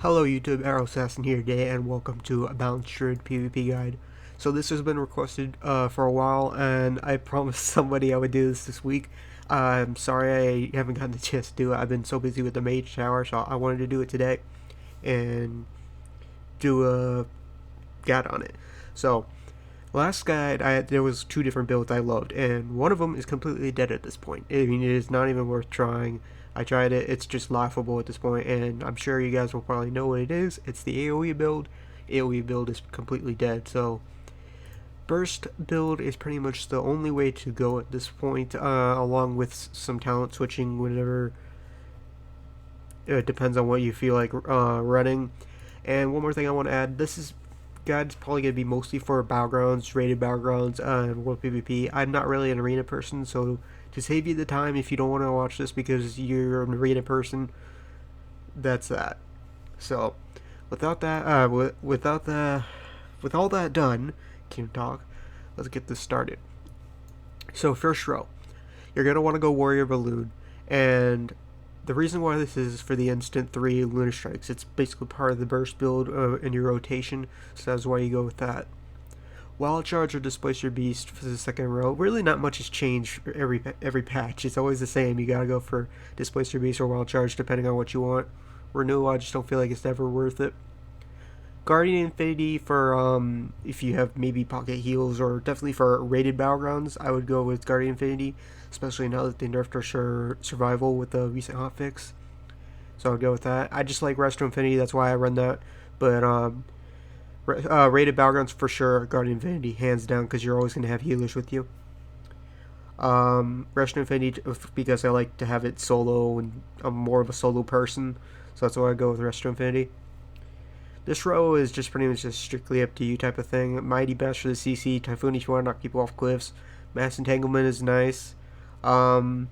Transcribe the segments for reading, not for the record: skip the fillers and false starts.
Hello YouTube, Arrow Assassin here today, and welcome to a balanced druid PvP guide. So this has been requested for a while, and I promised somebody I would do this week. I'm sorry I haven't gotten the chance to do it. I've been so busy with the Mage Tower, so I wanted to do it today and do a guide on it. So last guide, there was two different builds I loved, and one of them is completely dead at this point. I mean, it is not even worth trying. I tried it, it's just laughable at this point, and I'm sure you guys will probably know what it is. It's the AoE build. AoE build is completely dead, so burst build is pretty much the only way to go at this point, along with some talent switching whenever it depends on what you feel like running. And one more thing I want to add, this guide's probably going to be mostly for battlegrounds, rated battlegrounds, and world PvP. I'm not really an arena person, so to save you the time, if you don't want to watch this because you're an arena person, that's that. So, without that, with all that done, can talk. Let's get this started. So first row, you're gonna want to go Warrior Balloon, and the reason why this is for the instant 3 Lunar Strikes. It's basically part of the burst build in your rotation, so that's why you go with that. Wild Charge or Displace Your Beast for the second row. Really not much has changed for every patch. It's always the same. You gotta go for Displace Your Beast or Wild Charge depending on what you want. Renewal, I just don't feel like it's ever worth it. Guardian Infinity for if you have maybe pocket heals, or definitely for rated battlegrounds, I would go with Guardian Infinity, especially now that they nerfed our survival with the recent hotfix. So I would go with that. I just like Resto Infinity, that's why I run that. But rated battlegrounds for sure, Guardian Infinity, hands down, because you're always going to have healers with you. Resto Infinity because I like to have it solo, and I'm more of a solo person, so that's why I go with Resto Infinity. This row is just pretty much just strictly up to you type of thing. Mighty Bash for the CC, Typhoon if you want to knock people off cliffs. Mass Entanglement is nice. So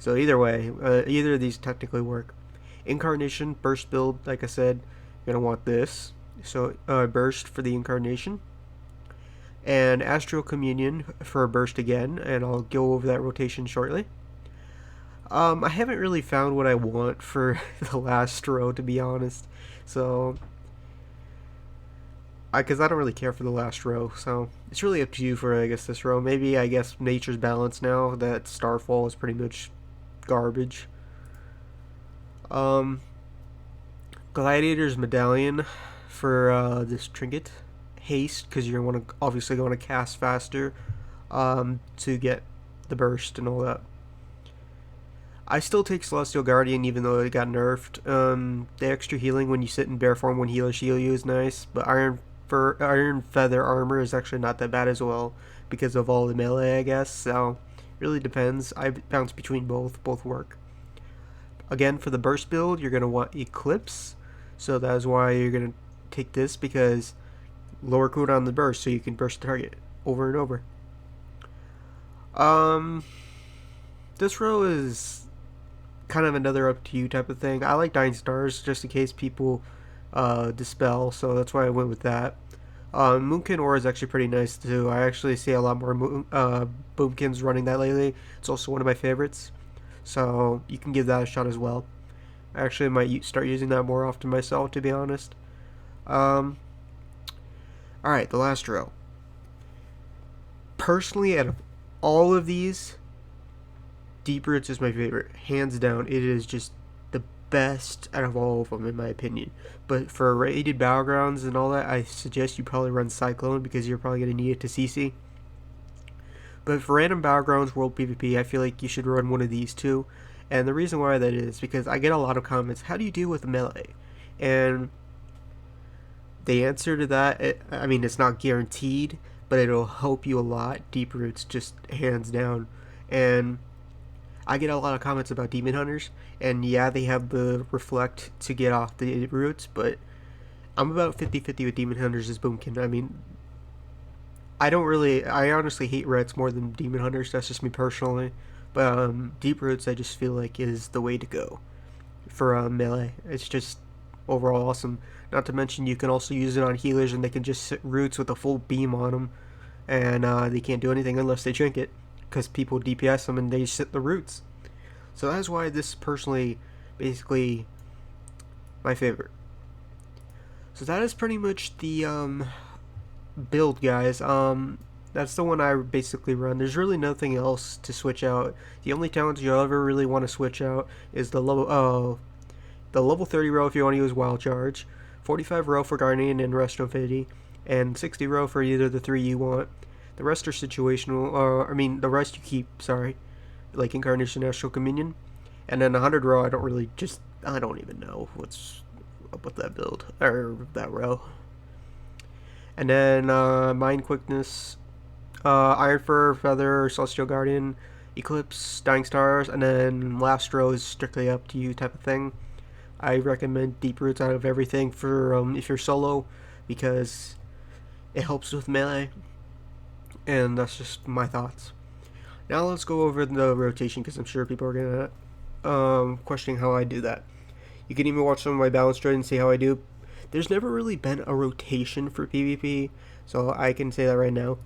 either way, either of these technically work. Incarnation, burst build, like I said, you're going to want this. So burst for the Incarnation. And Astral Communion for a burst again, and I'll go over that rotation shortly. I haven't really found what I want for the last row, to be honest. So, because I don't really care for the last row, so it's really up to you for, I guess, this row. Maybe, I guess, Nature's Balance now that Starfall is pretty much garbage. Gladiator's Medallion for this trinket. Haste, because you're obviously going to cast faster to get the burst and all that. I still take Celestial Guardian even though it got nerfed. The extra healing when you sit in bear form when healers heal you is nice, but Iron Feather Armor is actually not that bad as well because of all the melee, I guess, so really depends. I bounce between both work. Again, for the burst build, you're going to want Eclipse, so that is why you're going to take this, because lower cooldown on the burst, so you can burst the target over and over. This row is kind of another up to you type of thing. I like Dying Stars just in case people dispel, so that's why I went with that. Moonkin Aura is actually pretty nice too. I actually see a lot more Boomkins running that lately. It's also one of my favorites, so you can give that a shot as well. I actually might start using that more often myself, to be honest. Alright, the last row. Personally, out of all of these, Deep Roots is my favorite, hands down. It is just the best out of all of them, in my opinion. But for rated battlegrounds and all that, I suggest you probably run Cyclone, because you're probably going to need it to CC. But for random battlegrounds, world PvP, I feel like you should run one of these too. And the reason why that is because I get a lot of comments, how do you deal with melee? And the answer to that, I mean, it's not guaranteed, but it'll help you a lot. Deep Roots, just hands down. And I get a lot of comments about Demon Hunters, and yeah, they have the Reflect to get off the roots, but I'm about 50-50 with Demon Hunters as Boomkin. I mean, I honestly hate Reds more than Demon Hunters, that's just me personally, but Deep Roots I just feel like is the way to go for melee. It's just overall awesome. Not to mention you can also use it on healers, and they can just sit roots with a full beam on them, and they can't do anything unless they drink it, because people DPS them and they sit the roots. So that's why this personally basically my favorite. So that is pretty much the build, guys. That's the one I basically run. There's really nothing else to switch out. The only talents you'll ever really want to switch out is the level 30 row if you want to use Wild Charge, 45 row for Guardian and Restoration Affinity, and 60 row for either the three you want. The rest are situational, the rest you keep, sorry, like Incarnation, Astral Communion. And then 100 row, I don't even know what's up with that build, or that row. And then Mind Quickness, Iron Fur, Feather, Celestial Guardian, Eclipse, Dying Stars, and then last row is strictly up to you type of thing. I recommend Deep Roots out of everything for if you're solo, because it helps with melee, and that's just my thoughts. Now let's go over the rotation, because I'm sure people are gonna questioning how I do that. You can even watch some of my balance trade and see how I do. There's never really been a rotation for PvP, so I can say that right now.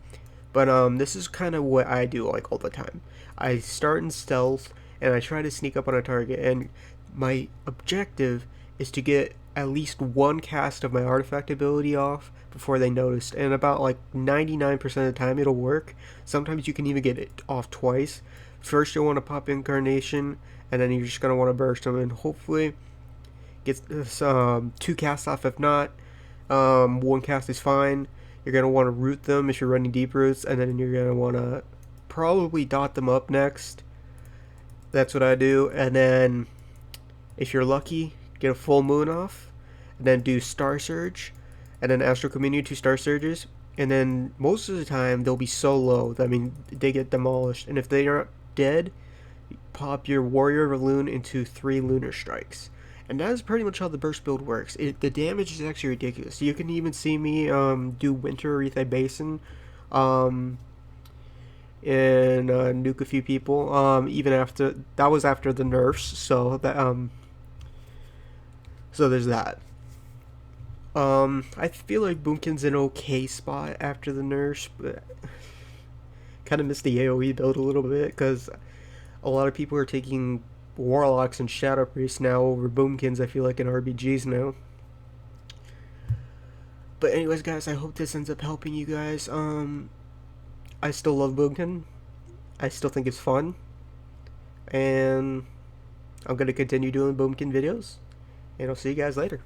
But this is kind of what I do like all the time. I start in stealth and I try to sneak up on a target, and my objective is to get at least one cast of my artifact ability off before they notice, and about like 99% of the time it'll work. Sometimes you can even get it off twice. First you'll want to pop Incarnation, and then you're just going to want to burst them, and hopefully get two casts off. If not, one cast is fine. You're going to want to root them if you're running deep roots, and then you're going to want to probably dot them up next. That's what I do. And then if you're lucky, get a full moon off, and then do Star Surge, and then Astral Communion, 2 Star Surges, and then most of the time they'll be so low that, they get demolished, and if they aren't dead, pop your Warrior Raloon into 3 Lunar Strikes. And that is pretty much how the burst build works. The damage is actually ridiculous. You can even see me do Winter Aretha Basin and nuke a few people. Even after that was after the nerfs, so that so there's that. I feel like Boomkin's an okay spot after the nerfs, but kind of missed the AoE build a little bit, because a lot of people are taking Warlocks and Shadow Priests now over Boomkins, I feel like, in RBGs now. But anyways, guys, I hope this ends up helping you guys. I still love Boomkin. I still think it's fun. And I'm going to continue doing Boomkin videos. And I'll see you guys later.